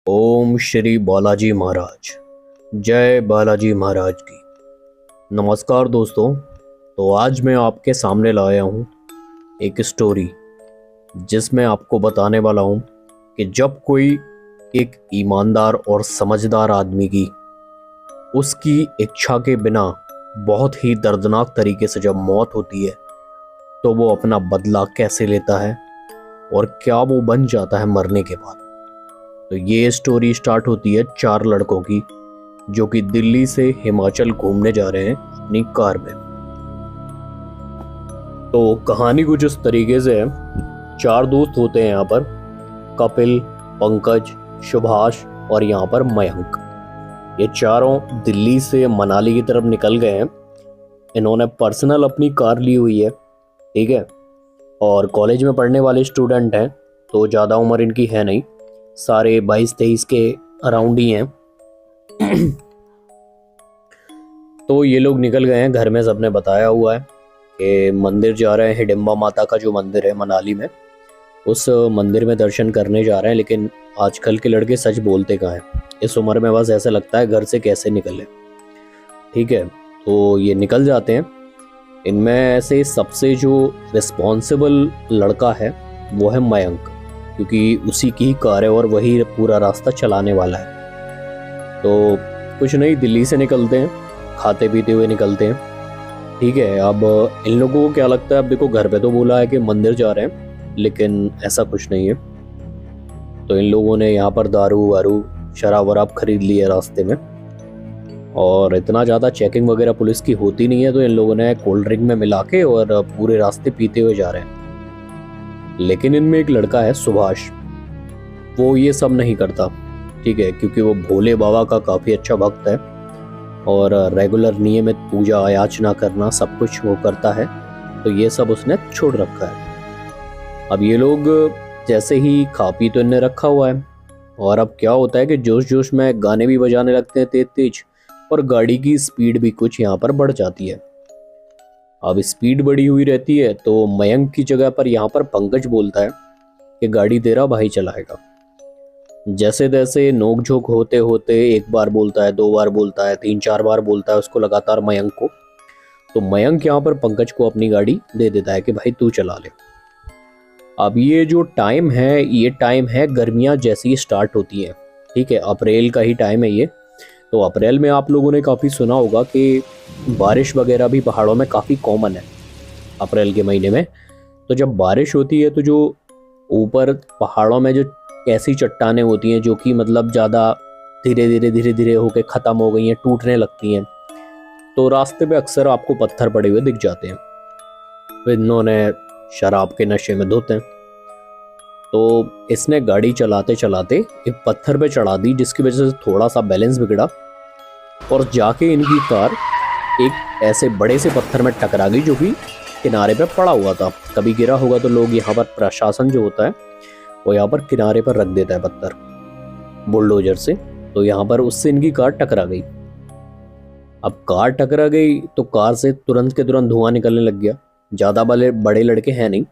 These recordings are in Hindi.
ओम श्री बालाजी महाराज। जय बालाजी महाराज की। नमस्कार दोस्तों। तो आज मैं आपके सामने लाया हूँ एक स्टोरी जिसमें आपको बताने वाला हूँ कि जब कोई एक ईमानदार और समझदार आदमी की उसकी इच्छा के बिना बहुत ही दर्दनाक तरीके से जब मौत होती है तो वो अपना बदला कैसे लेता है और क्या वो बन जाता है मरने के बाद। तो ये स्टोरी स्टार्ट होती है 4 लड़कों की जो कि दिल्ली से हिमाचल घूमने जा रहे हैं अपनी कार में। तो कहानी कुछ इस तरीके से है। 4 दोस्त होते हैं यहाँ पर, कपिल, पंकज, सुभाष और यहाँ पर मयंक। ये चारों दिल्ली से मनाली की तरफ निकल गए हैं। इन्होंने पर्सनल अपनी कार ली हुई है, ठीक है, और कॉलेज में पढ़ने वाले स्टूडेंट हैं तो ज़्यादा उम्र इनकी है नहीं, सारे 22-23 के अराउंड ही हैं। तो ये लोग निकल गए हैं। घर में सबने बताया हुआ है कि मंदिर जा रहे हैं, हिडिंबा माता का जो मंदिर है मनाली में, उस मंदिर में दर्शन करने जा रहे हैं। लेकिन आजकल के लड़के सच बोलते कहाँ हैं, इस उम्र में बस ऐसा लगता है घर से कैसे निकले, ठीक है। तो ये निकल जाते हैं। इनमें से सबसे जो रिस्पॉन्सिबल लड़का है वो है मयंक, क्योंकि उसी की ही कार है और वही पूरा रास्ता चलाने वाला है। तो कुछ नहीं, दिल्ली से निकलते हैं, खाते पीते हुए निकलते हैं, ठीक है। अब इन लोगों को क्या लगता है, अब देखो घर पे तो बोला है कि मंदिर जा रहे हैं, लेकिन ऐसा कुछ नहीं है। तो इन लोगों ने यहाँ पर दारू वारू शराब वराब खरीद ली है रास्ते में, और इतना ज़्यादा चेकिंग वगैरह पुलिस की होती नहीं है, तो इन लोगों ने कोल्ड ड्रिंक में मिला के और पूरे रास्ते पीते हुए जा रहे हैं। लेकिन इनमें एक लड़का है सुभाष, वो ये सब नहीं करता, ठीक है, क्योंकि वो भोले बाबा का काफ़ी अच्छा भक्त है और रेगुलर नियमित पूजा याचना करना सब कुछ वो करता है। तो ये सब उसने छोड़ रखा है। अब ये लोग जैसे ही खा पी तो इनने रखा हुआ है, और अब क्या होता है कि जोश जोश में गाने भी बजाने लगते हैं तेज तेज, और गाड़ी की स्पीड भी कुछ यहाँ पर बढ़ जाती है। अब स्पीड बढ़ी हुई रहती है तो मयंक की जगह पर यहाँ पर पंकज बोलता है कि गाड़ी तेरा भाई चलाएगा। जैसे तैसे नोक झोंक होते होते एक बार बोलता है, 2 बार बोलता है, 3-4 बार बोलता है उसको लगातार मयंक को। तो मयंक यहाँ पर पंकज को अपनी गाड़ी दे देता है कि भाई तू चला ले। अब ये जो टाइम है, ये टाइम है गर्मियाँ जैसी ही स्टार्ट होती हैं, ठीक है, अप्रैल का ही टाइम है ये। तो अप्रैल में आप लोगों ने काफ़ी सुना होगा कि बारिश वगैरह भी पहाड़ों में काफ़ी कॉमन है अप्रैल के महीने में। तो जब बारिश होती है तो जो ऊपर पहाड़ों में जो ऐसी चट्टानें होती हैं जो कि मतलब ज़्यादा धीरे धीरे होके ख़त्म हो गई हैं, टूटने लगती हैं, तो रास्ते पे अक्सर आपको पत्थर पड़े हुए दिख जाते हैं। तो इन्होंने शराब के नशे में धोते हैं, तो इसने गाड़ी चलाते चलाते एक पत्थर पे चढ़ा दी, जिसकी वजह से थोड़ा सा बैलेंस बिगड़ा और जाके इनकी कार एक ऐसे बड़े से पत्थर में टकरा गई जो कि किनारे पे पड़ा हुआ था। कभी गिरा होगा तो लोग यहाँ पर, प्रशासन जो होता है वो यहाँ पर किनारे पर रख देता है पत्थर बुलडोजर से, तो यहाँ पर उससे इनकी कार टकरा गई। अब कार टकरा गई तो कार से तुरंत के तुरंत धुआं निकलने लग गया। ज़्यादा बड़े लड़के हैं नहीं,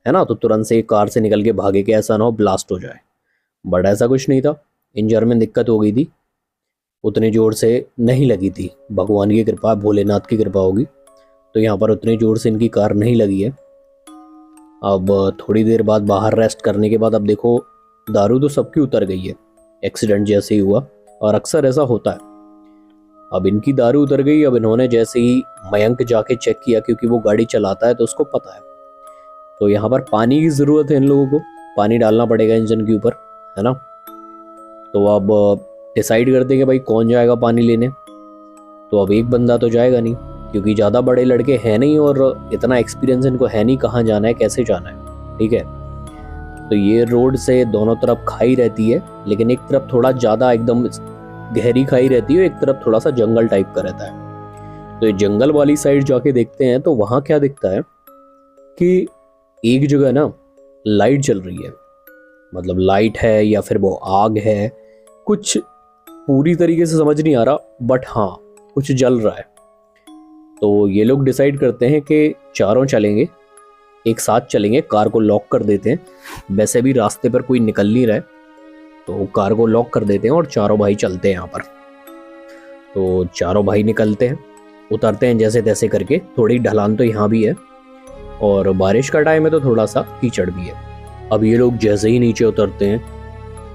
है ना, तो तुरंत से कार से निकल के भागे कि ऐसा ना हो ब्लास्ट हो जाए। बट ऐसा कुछ नहीं था, इंजन में दिक्कत हो गई थी, उतनी जोर से नहीं लगी थी, भगवान की कृपा, भोलेनाथ की कृपा होगी, तो यहाँ पर उतनी जोर से इनकी कार नहीं लगी है। अब थोड़ी देर बाद बाहर रेस्ट करने के बाद अब देखो दारू तो सबकी उतर गई है, एक्सीडेंट जैसे ही हुआ, और अक्सर ऐसा होता है। अब इनकी दारू उतर गई। अब इन्होंने जैसे ही मयंक जाके चेक किया, क्योंकि वो गाड़ी चलाता है तो उसको पता है, तो यहाँ पर पानी की ज़रूरत है, इन लोगों को पानी डालना पड़ेगा इंजन के ऊपर, है ना। तो अब डिसाइड करते हैं कि भाई कौन जाएगा पानी लेने। तो अब एक बंदा तो जाएगा नहीं, क्योंकि ज़्यादा बड़े लड़के हैं नहीं और इतना एक्सपीरियंस इनको है नहीं कहाँ जाना है कैसे जाना है, ठीक है। तो ये रोड से दोनों तरफ खाई रहती है, लेकिन एक तरफ थोड़ा ज़्यादा एकदम गहरी खाई रहती है, एक तरफ थोड़ा सा जंगल टाइप का रहता है। तो ये जंगल वाली साइड जाके देखते हैं तो वहाँ क्या दिखता है कि एक जगह ना लाइट जल रही है, मतलब लाइट है या फिर वो आग है, कुछ पूरी तरीके से समझ नहीं आ रहा, बट हाँ कुछ जल रहा है। तो ये लोग डिसाइड करते हैं कि चारों चलेंगे, एक साथ चलेंगे, कार को लॉक कर देते हैं। वैसे भी रास्ते पर कोई निकल नहीं रहा है, तो कार को लॉक कर देते हैं और चारों भाई चलते हैं यहाँ पर। तो चारों भाई निकलते हैं, उतरते हैं जैसे तैसे करके। थोड़ी ढलान तो यहाँ भी है और बारिश का टाइम है तो थोड़ा सा कीचड़ भी है। अब ये लोग जैसे ही नीचे उतरते हैं,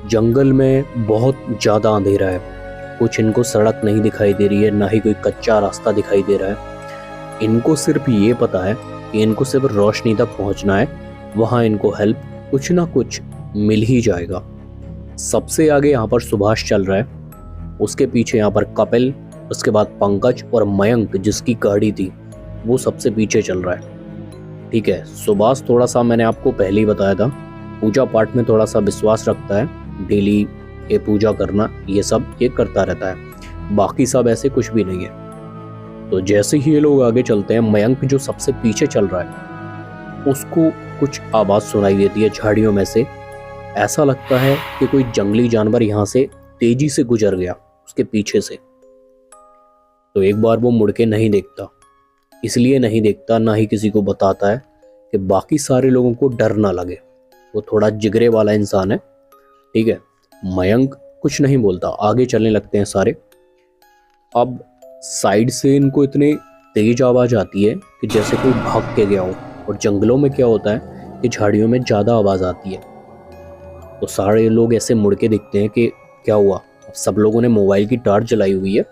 जंगल में बहुत ज़्यादा अंधेरा है। कुछ इनको सड़क नहीं दिखाई दे रही है, ना ही कोई कच्चा रास्ता दिखाई दे रहा है। इनको सिर्फ ये पता है कि इनको सिर्फ रोशनी तक पहुंचना है, वहाँ इनको हेल्प कुछ ना कुछ मिल ही जाएगा। सबसे आगे यहाँ पर सुभाष चल रहा है, उसके पीछे यहाँ पर कपिल, उसके बाद पंकज और मयंक जिसकी गाड़ी थी वो सबसे पीछे चल रहा है। ठीक है, सुभाष थोड़ा सा मैंने आपको पहले ही बताया था, पूजा पाठ में थोड़ा सा विश्वास रखता है, डेली ये पूजा करना ये सब ये करता रहता है, बाकी सब ऐसे कुछ भी नहीं है। तो जैसे ही ये लोग आगे चलते हैं, मयंक जो सबसे पीछे चल रहा है उसको कुछ आवाज़ सुनाई देती है झाड़ियों में से। ऐसा लगता है कि कोई जंगली जानवर यहाँ से तेजी से गुजर गया उसके पीछे से। तो एक बार वो मुड़ के नहीं देखता, इसलिए नहीं देखता, ना ही किसी को बताता है कि बाकी सारे लोगों को डर ना लगे। वो थोड़ा जिगरे वाला इंसान है। ठीक है, मयंक कुछ नहीं बोलता, आगे चलने लगते हैं सारे। अब साइड से इनको इतने तेज आवाज़ आती है कि जैसे कोई भाग के गया हो। और जंगलों में क्या होता है कि झाड़ियों में ज़्यादा आवाज़ आती है। तो सारे लोग ऐसे मुड़ के देखते हैं कि क्या हुआ। अब सब लोगों ने मोबाइल की टॉर्च जलाई हुई है।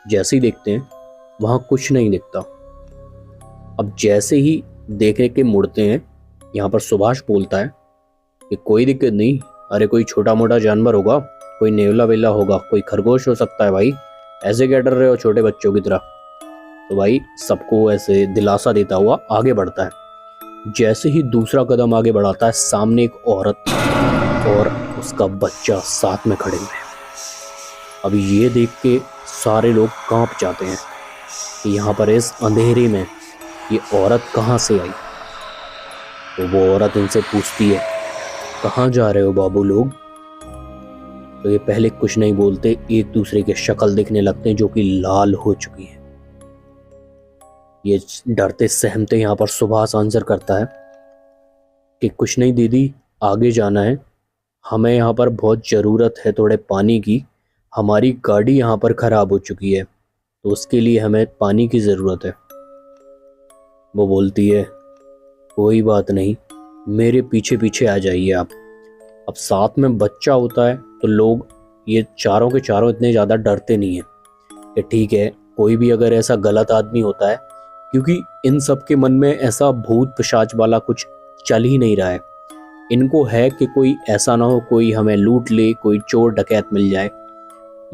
जैसे ही देखते हैं वहाँ कुछ नहीं दिखता। अब जैसे ही देखने के मुड़ते हैं, यहाँ पर सुभाष बोलता है कि कोई दिक्कत नहीं, अरे कोई छोटा मोटा जानवर होगा, कोई नेवला वेला होगा, कोई खरगोश हो सकता है भाई, ऐसे क्या डर रहे हो छोटे बच्चों की तरह। तो भाई सबको ऐसे दिलासा देता हुआ आगे बढ़ता है। जैसे ही दूसरा कदम आगे बढ़ाता है, सामने एक औरत और उसका बच्चा साथ में खड़े हुए हैं। अब ये देख के सारे लोग कांप जाते हैं कि यहाँ पर इस अंधेरे में ये औरत कहाँ से आई। तो वो औरत इनसे पूछती है, कहाँ जा रहे हो बाबू लोग। तो ये पहले कुछ नहीं बोलते, एक दूसरे के शक्ल देखने लगते हैं जो कि लाल हो चुकी है। ये डरते सहमते यहाँ पर सुभाष आंसर करता है कि कुछ नहीं दीदी, आगे जाना है, हमें यहाँ पर बहुत ज़रूरत है थोड़े पानी की, हमारी गाड़ी यहाँ पर ख़राब हो चुकी है, तो उसके लिए हमें पानी की ज़रूरत है। वो बोलती है कोई बात नहीं, मेरे पीछे पीछे आ जाइए आप। अब साथ में बच्चा होता है तो लोग ये चारों के चारों इतने ज़्यादा डरते नहीं हैं कि ठीक है, कोई भी अगर ऐसा गलत आदमी होता है, क्योंकि इन सब के मन में ऐसा भूत पिशाच वाला कुछ चल ही नहीं रहा है। इनको है कि कोई ऐसा ना हो कोई हमें लूट ले, कोई चोर डकैत मिल जाए।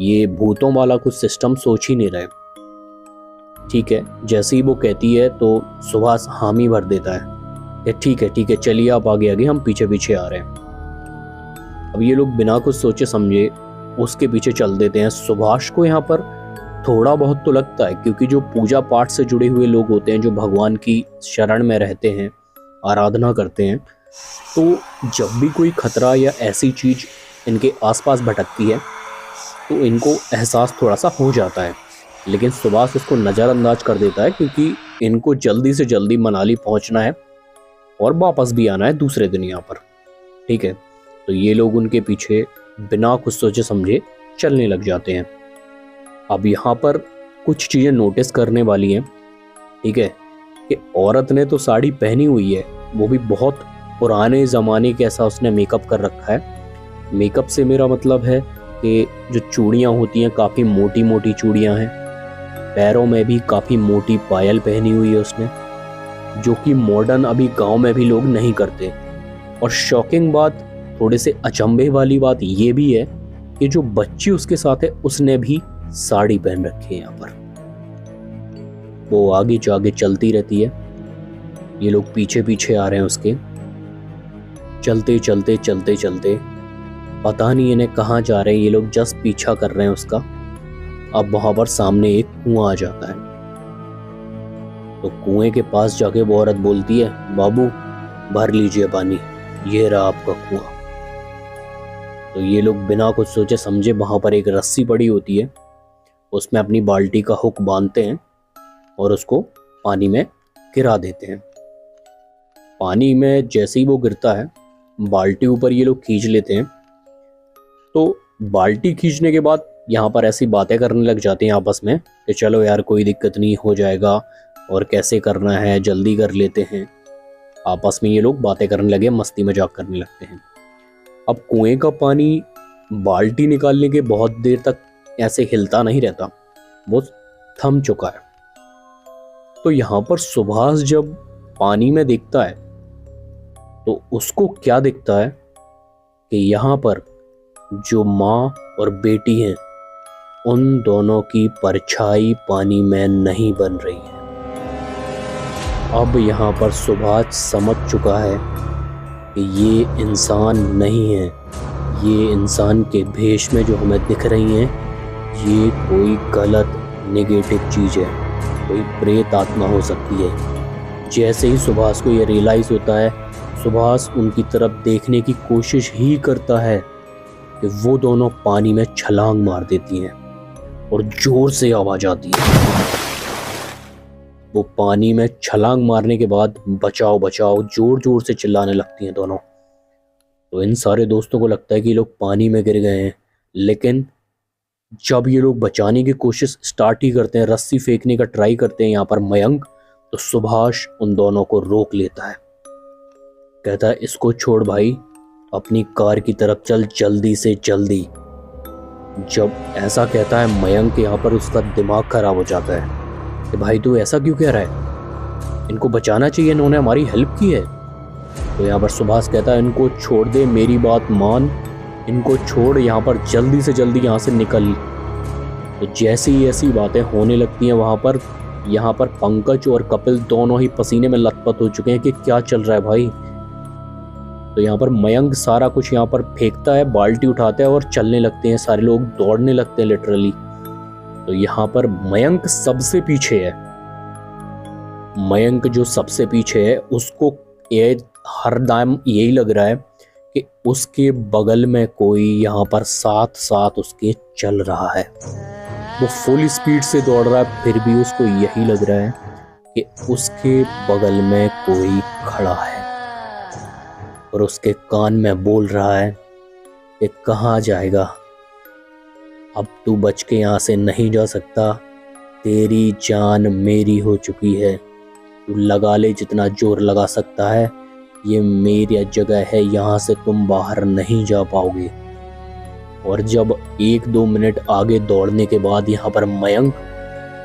ये भूतों वाला कुछ सिस्टम सोच ही नहीं रहे। ठीक है, जैसे ही वो कहती है तो सुभाष हामी भर देता है कि ठीक है चलिए आप आगे आगे, हम पीछे पीछे आ रहे हैं। अब ये लोग बिना कुछ सोचे समझे उसके पीछे चल देते हैं। सुभाष को यहाँ पर थोड़ा बहुत तो लगता है, क्योंकि जो पूजा पाठ से जुड़े हुए लोग होते हैं, जो भगवान की शरण में रहते हैं, आराधना करते हैं, तो जब भी कोई खतरा या ऐसी चीज़ इनके आसपास भटकती है तो इनको एहसास थोड़ा सा हो जाता है। लेकिन सुभाष उसको नज़रअंदाज कर देता है, क्योंकि इनको जल्दी से जल्दी मनाली पहुंचना है और वापस भी आना है दूसरे दिन यहाँ पर। ठीक है, तो ये लोग उनके पीछे बिना कुछ सोचे समझे चलने लग जाते हैं। अब यहाँ पर कुछ चीज़ें नोटिस करने वाली हैं। ठीक है, कि औरत ने तो साड़ी पहनी हुई है, वो भी बहुत पुराने ज़माने के, ऐसा उसने मेकअप कर रखा है। मेकअप से मेरा मतलब है कि जो चूड़ियाँ होती हैं काफ़ी मोटी मोटी चूड़ियाँ हैं, पैरों में भी काफ़ी मोटी पायल पहनी हुई है उसने, जो कि मॉडर्न अभी गांव में भी लोग नहीं करते। और शॉकिंग बात, थोड़े से अचंभे वाली बात ये भी है कि जो बच्ची उसके साथ है उसने भी साड़ी पहन रखी है यहाँ पर। वो आगे जाके चलती रहती है, ये लोग पीछे पीछे आ रहे हैं उसके। चलते चलते चलते चलते पता नहीं इन्हें कहाँ जा रहे हैं, ये लोग जस्ट पीछा कर रहे हैं उसका। अब वहां पर सामने एक कुआं आ जाता है। तो कुएं के पास जाके वो औरत बोलती है, बाबू भर लीजिए पानी, ये रहा आपका कुआं। तो ये लोग बिना कुछ सोचे समझे, वहां पर एक रस्सी पड़ी होती है, उसमें अपनी बाल्टी का हुक बांधते हैं और उसको पानी में गिरा देते हैं। पानी में जैसे ही वो गिरता है, बाल्टी ऊपर ये लोग खींच लेते हैं तो बाल्टी खींचने के बाद यहाँ पर ऐसी बातें करने लग जाते हैं आपस में कि चलो यार कोई दिक्कत नहीं, हो जाएगा, और कैसे करना है जल्दी कर लेते हैं। आपस में ये लोग बातें करने लगे, मस्ती मजाक करने लगते हैं। अब कुएं का पानी बाल्टी निकालने के बहुत देर तक ऐसे हिलता नहीं रहता, वो थम चुका है। तो यहाँ पर सुभाष जब पानी में देखता है तो उसको क्या दिखता है कि यहाँ पर जो माँ और बेटी हैं उन दोनों की परछाई पानी में नहीं बन रही है। अब यहाँ पर सुभाष समझ चुका है कि ये इंसान नहीं है, ये इंसान के भेष में जो हमें दिख रही हैं ये कोई गलत नेगेटिव चीज़ है, कोई प्रेत आत्मा हो सकती है। जैसे ही सुभाष को ये रियलाइज़ होता है, सुभाष उनकी तरफ देखने की कोशिश ही करता है कि वो दोनों पानी में छलांग मार देती हैं और जोर से आवाज़ आती है। वो पानी में छलांग मारने के बाद बचाओ बचाओ जोर जोर से चिल्लाने लगती हैं दोनों। तो इन सारे दोस्तों को लगता है कि ये लोग पानी में गिर गए हैं, लेकिन जब ये लोग बचाने की कोशिश स्टार्ट ही करते हैं, रस्सी फेंकने का ट्राई करते हैं यहाँ पर मयंक, तो सुभाष उन दोनों को रोक लेता है। कहता है इसको छोड़ भाई, अपनी कार की तरफ चल जल्दी से जल्दी। जब ऐसा कहता है मयंक, यहाँ पर उसका दिमाग खराब हो जाता है कि भाई तू ऐसा क्यों कह रहा है, इनको बचाना चाहिए, इन्होंने हमारी हेल्प की है। तो यहाँ पर सुभाष कहता है इनको छोड़ दे, मेरी बात मान, इनको छोड़, यहाँ पर जल्दी से जल्दी यहाँ से निकल। तो जैसी ही ऐसी बातें होने लगती हैं वहाँ पर, यहाँ पर पंकज और कपिल दोनों ही पसीने में लथपथ हो चुके हैं कि क्या चल रहा है भाई। तो यहाँ पर मयंक सारा कुछ यहाँ पर फेंकता है, बाल्टी उठाता है और चलने लगते हैं, सारे लोग दौड़ने लगते हैं लिटरली। तो यहाँ पर मयंक सबसे पीछे है। मयंक जो सबसे पीछे है उसको ये हर दाम यही लग रहा है कि उसके बगल में कोई यहाँ पर साथ साथ उसके चल रहा है। वो फुल स्पीड से दौड़ रहा है, फिर भी उसको यही लग रहा है कि उसके बगल में कोई खड़ा है और उसके कान में बोल रहा है कि कहाँ जाएगा, अब तू बच के यहाँ से नहीं जा सकता, तेरी जान मेरी हो चुकी है, तू लगा ले जितना जोर लगा सकता है, ये मेरी जगह है, यहाँ से तुम बाहर नहीं जा पाओगे। और जब 1-2 मिनट आगे दौड़ने के बाद यहाँ पर मयंक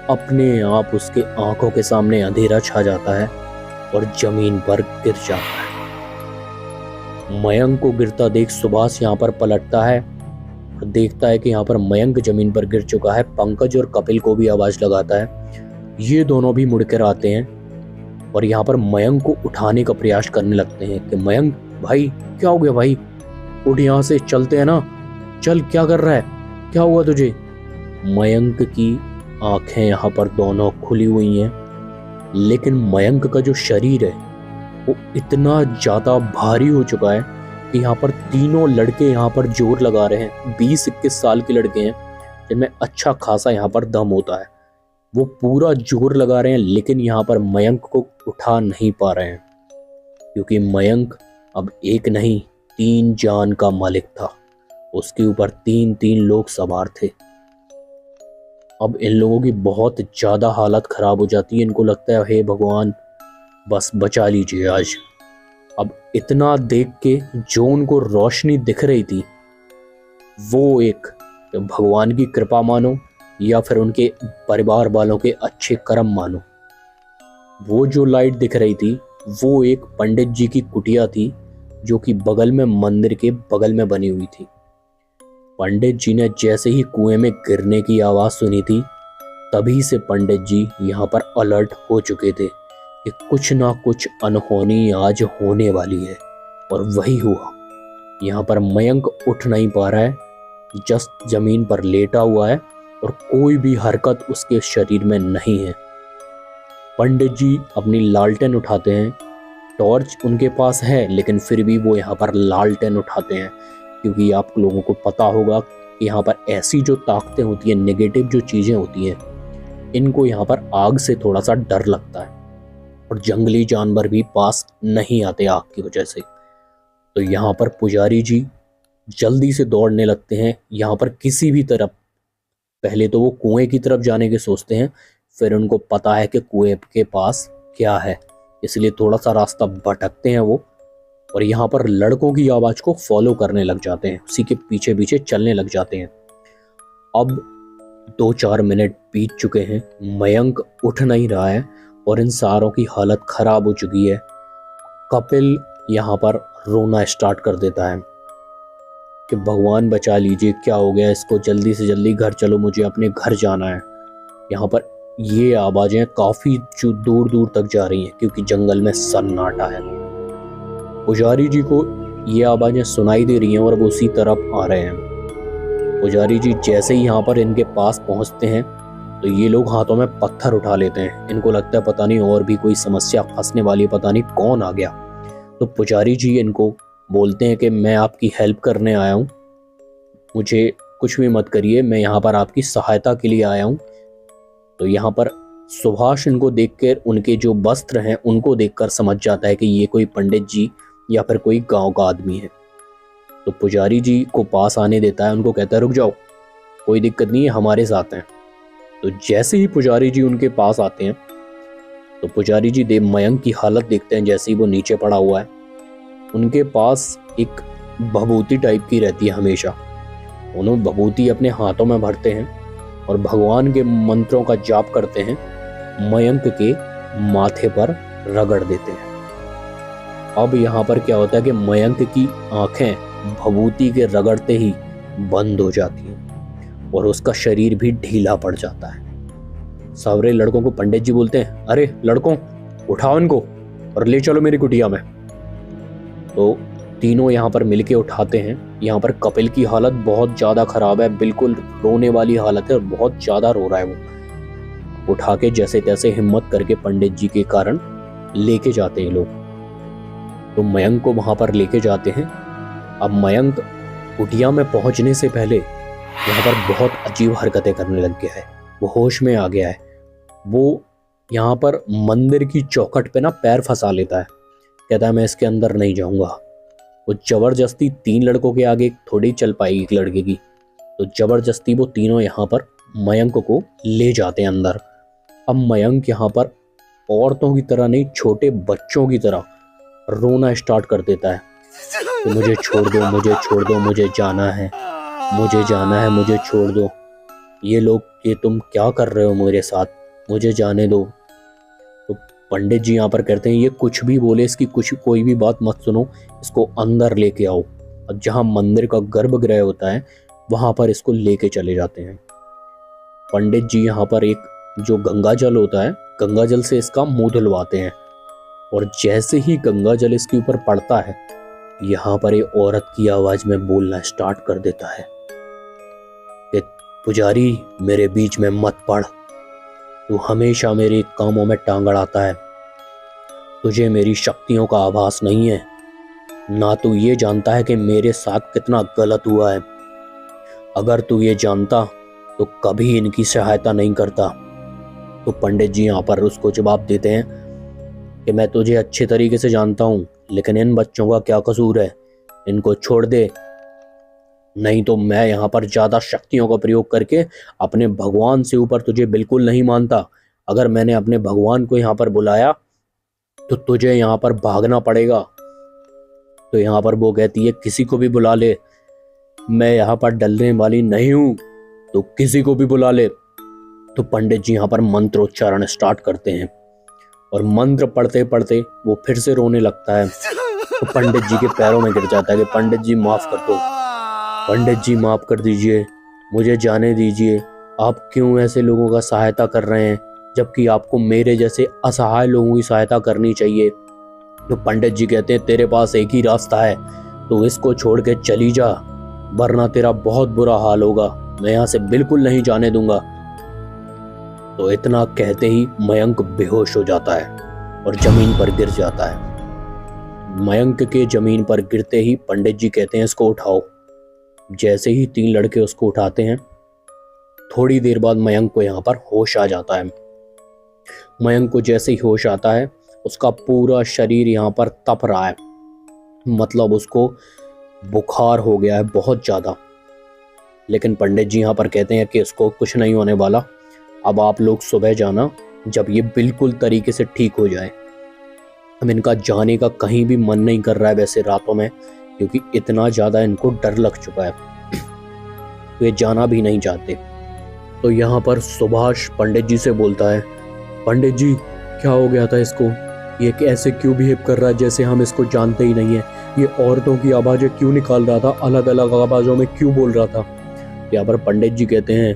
अपने आप, उसके आंखों के सामने अंधेरा छा जाता है और जमीन पर गिर जाता है। मयंक को गिरता देख सुभाष यहाँ पर पलटता है और देखता है कि यहाँ पर मयंक जमीन पर गिर चुका है। पंकज और कपिल को भी आवाज लगाता है, ये दोनों भी मुड़कर आते हैं और यहाँ पर मयंक को उठाने का प्रयास करने लगते हैं कि मयंक भाई क्या हो गया भाई, उठ यहाँ से, चलते हैं ना, चल, क्या कर रहा है, क्या हुआ तुझे। मयंक की आंखें यहाँ पर दोनों खुली हुई हैं, लेकिन मयंक का जो शरीर है वो इतना ज्यादा भारी हो चुका है कि यहाँ पर तीनों लड़के यहाँ पर जोर लगा रहे हैं। 20-21 साल के लड़के हैं जिनमें अच्छा खासा यहाँ पर दम होता है, वो पूरा जोर लगा रहे हैं, लेकिन यहाँ पर मयंक को उठा नहीं पा रहे हैं, क्योंकि मयंक अब एक नहीं 3 जान का मालिक था, उसके ऊपर 3-3 लोग सवार थे। अब इन लोगों की बहुत ज़्यादा हालत ख़राब हो जाती है, इनको लगता है हे भगवान बस बचा लीजिए आज। अब इतना देख के जो उनको रोशनी दिख रही थी वो एक भगवान की कृपा मानो या फिर उनके परिवार वालों के अच्छे कर्म मानो, वो जो लाइट दिख रही थी वो एक पंडित जी की कुटिया थी जो कि बगल में, मंदिर के बगल में बनी हुई थी। पंडित जी ने जैसे ही कुएं में गिरने की आवाज़ सुनी थी, तभी से पंडित जी यहाँ पर अलर्ट हो चुके थे कि कुछ ना कुछ अनहोनी आज होने वाली है। और वही हुआ। यहाँ पर मयंक उठ नहीं पा रहा है, जस्ट जमीन पर लेटा हुआ है और कोई भी हरकत उसके शरीर में नहीं है। पंडित जी अपनी लालटेन उठाते हैं, टॉर्च उनके पास है लेकिन फिर भी वो यहाँ पर लालटेन उठाते हैं, क्योंकि आप लोगों को पता होगा कि यहाँ पर ऐसी जो ताकतें होती हैं, नेगेटिव जो चीज़ें होती हैं, इनको यहाँ पर आग से थोड़ा सा डर लगता है और जंगली जानवर भी पास नहीं आते आग की वजह से। तो यहाँ पर पुजारी जी जल्दी से दौड़ने लगते हैं यहाँ पर किसी भी तरफ। पहले तो वो कुएं की तरफ जाने के सोचते हैं, फिर उनको पता है कि कुएं के पास क्या है, इसलिए थोड़ा सा रास्ता भटकते हैं वो, और यहाँ पर लड़कों की आवाज़ को फॉलो करने लग जाते हैं, उसी के पीछे पीछे चलने लग जाते हैं। अब 2-4 मिनट बीत चुके हैं, मयंक उठ नहीं रहा है और इन सारों की हालत खराब हो चुकी है। कपिल यहाँ पर रोना स्टार्ट कर देता है कि भगवान बचा लीजिए, क्या हो गया इसको, जल्दी से जल्दी घर चलो, मुझे अपने घर जाना है। यहाँ पर ये आवाज़ें काफ़ी दूर दूर तक जा रही हैं क्योंकि जंगल में सन्नाटा है। पुजारी जी को ये आवाज़ें सुनाई दे रही हैं और वो उसी तरफ आ रहे हैं। पुजारी जी जैसे ही यहाँ पर इनके पास पहुँचते हैं तो ये लोग हाथों में पत्थर उठा लेते हैं। इनको लगता है पता नहीं और भी कोई समस्या फंसने वाली, पता नहीं कौन आ गया। तो पुजारी जी इनको बोलते हैं कि मैं आपकी हेल्प करने आया हूँ, मुझे कुछ भी मत करिए, मैं यहाँ पर आपकी सहायता के लिए आया हूँ। तो यहाँ पर सुभाष इनको देखकर, उनके जो वस्त्र हैं उनको देखकर समझ जाता है कि ये कोई पंडित जी या फिर कोई गांव का आदमी है। तो पुजारी जी को पास आने देता है, उनको कहता है रुक जाओ, कोई दिक्कत नहीं है, हमारे साथ हैं। तो जैसे ही पुजारी जी उनके पास आते हैं तो पुजारी जी मयंक की हालत देखते हैं, जैसे ही वो नीचे पड़ा हुआ है। उनके पास एक भभूति टाइप की रहती है हमेशा, उन्होंने भभूति अपने हाथों में भरते हैं और भगवान के मंत्रों का जाप करते हैं, मयंक के माथे पर रगड़ देते हैं। अब यहाँ पर क्या होता है कि मयंक की आंखें भभूति के रगड़ते ही बंद हो जाती हैं और उसका शरीर भी ढीला पड़ जाता है। सावरे लड़कों को पंडित जी बोलते हैं, अरे लड़कों, उठाओ इनको और ले चलो मेरी कुटिया में। तो तीनों यहाँ पर मिलके उठाते हैं। यहाँ पर कपिल की हालत बहुत ज़्यादा खराब है, बिल्कुल रोने वाली हालत है और बहुत ज़्यादा रो रहा है वो। उठा के जैसे तैसे हिम्मत करके पंडित जी के कारण लेके जाते हैं लोग। तो मयंक को वहाँ पर लेके जाते हैं। अब मयंक कुटिया में पहुँचने से पहले यहाँ पर बहुत अजीब हरकतें करने लग गया है, वो होश में आ गया है। वो यहाँ पर मंदिर की चौखट पे ना पैर फंसा लेता है, कहता है मैं इसके अंदर नहीं जाऊँगा। वो जबरदस्ती 3 लड़कों के आगे थोड़ी चल पाई एक लड़के की, तो जबरदस्ती वो तीनों यहाँ पर मयंक को ले जाते हैं अंदर। अब मयंक यहाँ पर औरतों की तरह नहीं, छोटे बच्चों की तरह रोना स्टार्ट कर देता है कि मुझे छोड़ दो, मुझे छोड़ दो, मुझे जाना है, मुझे जाना है, मुझे छोड़ दो, ये लोग, ये तुम क्या कर रहे हो मेरे साथ, मुझे जाने दो। तो पंडित जी यहाँ पर कहते हैं ये कुछ भी बोले, इसकी कोई भी बात मत सुनो, इसको अंदर लेके आओ। और जहाँ मंदिर का गर्भगृह होता है वहाँ पर इसको लेके चले जाते हैं। पंडित जी यहाँ पर एक जो गंगा जल होता है, गंगा जल से इसका मुंह धुलवाते हैं और जैसे ही गंगा जल इसके ऊपर पड़ता है, यहाँ पर एक औरत की आवाज में बोलना स्टार्ट कर देता है कि पुजारी मेरे बीच में मत पड़, तू हमेशा मेरे कामों में टांग अड़ाता है, तुझे मेरी शक्तियों का आभास नहीं है, ना तू ये जानता है कि मेरे साथ कितना गलत हुआ है। अगर तू ये जानता तो कभी इनकी सहायता नहीं करता। तो पंडित जी यहाँ पर उसको जवाब देते हैं कि मैं तुझे अच्छे तरीके से जानता हूँ, लेकिन इन बच्चों का क्या कसूर है, इनको छोड़ दे, नहीं तो मैं यहाँ पर ज़्यादा शक्तियों का प्रयोग करके अपने भगवान से ऊपर तुझे बिल्कुल नहीं मानता। अगर मैंने अपने भगवान को यहाँ पर बुलाया तो तुझे यहाँ पर भागना पड़ेगा। तो यहाँ पर वो कहती है किसी को भी बुला ले, मैं यहाँ पर डरने वाली नहीं हूँ, तो किसी को भी बुला ले। तो पंडित जी यहाँ पर मंत्रोच्चारण स्टार्ट करते हैं और मंत्र पढ़ते पढ़ते वो फिर से रोने लगता है। तो पंडित जी के पैरों में गिर जाता है कि पंडित जी माफ कर दो, पंडित जी माफ कर दीजिए, मुझे जाने दीजिए, आप क्यों ऐसे लोगों का सहायता कर रहे हैं जबकि आपको मेरे जैसे असहाय लोगों की सहायता करनी चाहिए। तो पंडित जी कहते हैं तेरे पास एक ही रास्ता है, तो इसको छोड़ के चली जा, वरना तेरा बहुत बुरा हाल होगा, मैं यहाँ से बिल्कुल नहीं जाने दूंगा। तो इतना कहते ही मयंक बेहोश हो जाता है और जमीन पर गिर जाता है। मयंक के जमीन पर गिरते ही पंडित जी कहते हैं इसको उठाओ। जैसे ही 3 लड़के उसको उठाते हैं, थोड़ी देर बाद मयंक को यहाँ पर होश आ जाता है। मयंक को जैसे ही होश आता है, उसका पूरा शरीर यहाँ पर तप रहा है, मतलब उसको बुखार हो गया है बहुत ज़्यादा। लेकिन पंडित जी यहाँ पर कहते हैं कि इसको कुछ नहीं होने वाला, अब आप लोग सुबह जाना जब ये बिल्कुल तरीके से ठीक हो जाए। अब इनका जाने का कहीं भी मन नहीं कर रहा है वैसे रातों में, क्योंकि इतना ज़्यादा इनको डर लग चुका है, तो ये जाना भी नहीं चाहते। तो यहाँ पर सुभाष पंडित जी से बोलता है, पंडित जी क्या हो गया था इसको, ये ऐसे क्यों बिहेव कर रहा है जैसे हम इसको जानते ही नहीं है, ये औरतों की आवाज़ें क्यों निकाल रहा था, अलग अलग आवाज़ों में क्यों बोल रहा था। यहाँ पर पंडित जी कहते हैं,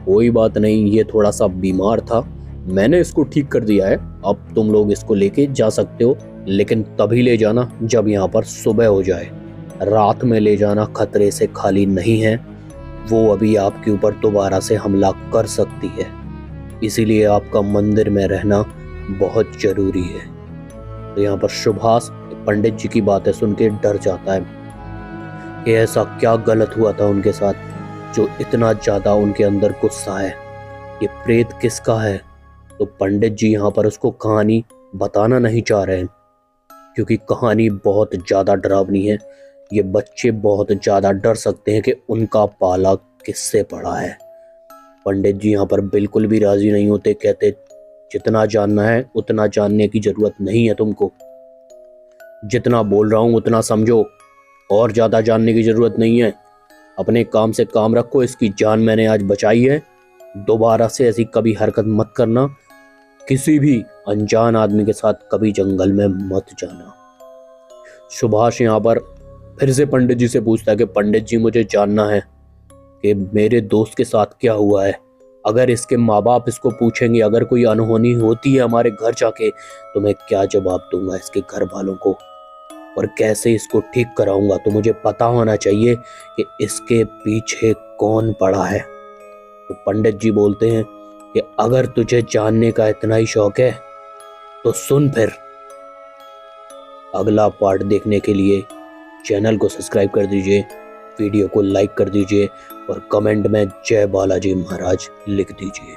कोई बात नहीं, ये थोड़ा सा बीमार था, मैंने इसको ठीक कर दिया है, अब तुम लोग इसको लेके जा सकते हो, लेकिन तभी ले जाना जब यहाँ पर सुबह हो जाए। रात में ले जाना खतरे से खाली नहीं है, वो अभी आपके ऊपर दोबारा से हमला कर सकती है, इसीलिए आपका मंदिर में रहना बहुत जरूरी है। तो यहाँ पर सुभाष पंडित जी की बातें सुन के डर जाता है कि ऐसा क्या गलत हुआ था उनके साथ जो इतना ज़्यादा उनके अंदर गुस्सा है, ये प्रेत किसका है। तो पंडित जी यहाँ पर उसको कहानी बताना नहीं चाह रहे हैं, क्योंकि कहानी बहुत ज़्यादा डरावनी है, ये बच्चे बहुत ज़्यादा डर सकते हैं कि उनका पाला किससे पड़ा है। पंडित जी यहाँ पर बिल्कुल भी राज़ी नहीं होते, कहते जितना जानना है उतना जानने की ज़रूरत नहीं है तुमको, जितना बोल रहा हूँ उतना समझो, और ज़्यादा जानने की ज़रूरत नहीं है, अपने काम से काम रखो, इसकी जान मैंने आज बचाई है, दोबारा से ऐसी कभी हरकत मत करना, किसी भी अनजान आदमी के साथ कभी जंगल में मत जाना। सुभाष यहाँ पर फिर से पंडित जी से पूछता है कि पंडित जी मुझे जानना है कि मेरे दोस्त के साथ क्या हुआ है, अगर इसके माँ बाप इसको पूछेंगे, अगर कोई अनहोनी होती है हमारे घर जाके, तो मैं क्या जवाब दूंगा इसके घर वालों को, और कैसे इसको ठीक कराऊंगा। तो मुझे पता होना चाहिए कि इसके पीछे कौन पड़ा है। तो पंडित जी बोलते हैं कि अगर तुझे जानने का इतना ही शौक है तो सुन फिर। अगला पार्ट देखने के लिए चैनल को सब्सक्राइब कर दीजिए, वीडियो को लाइक कर दीजिए और कमेंट में जय बालाजी महाराज लिख दीजिए।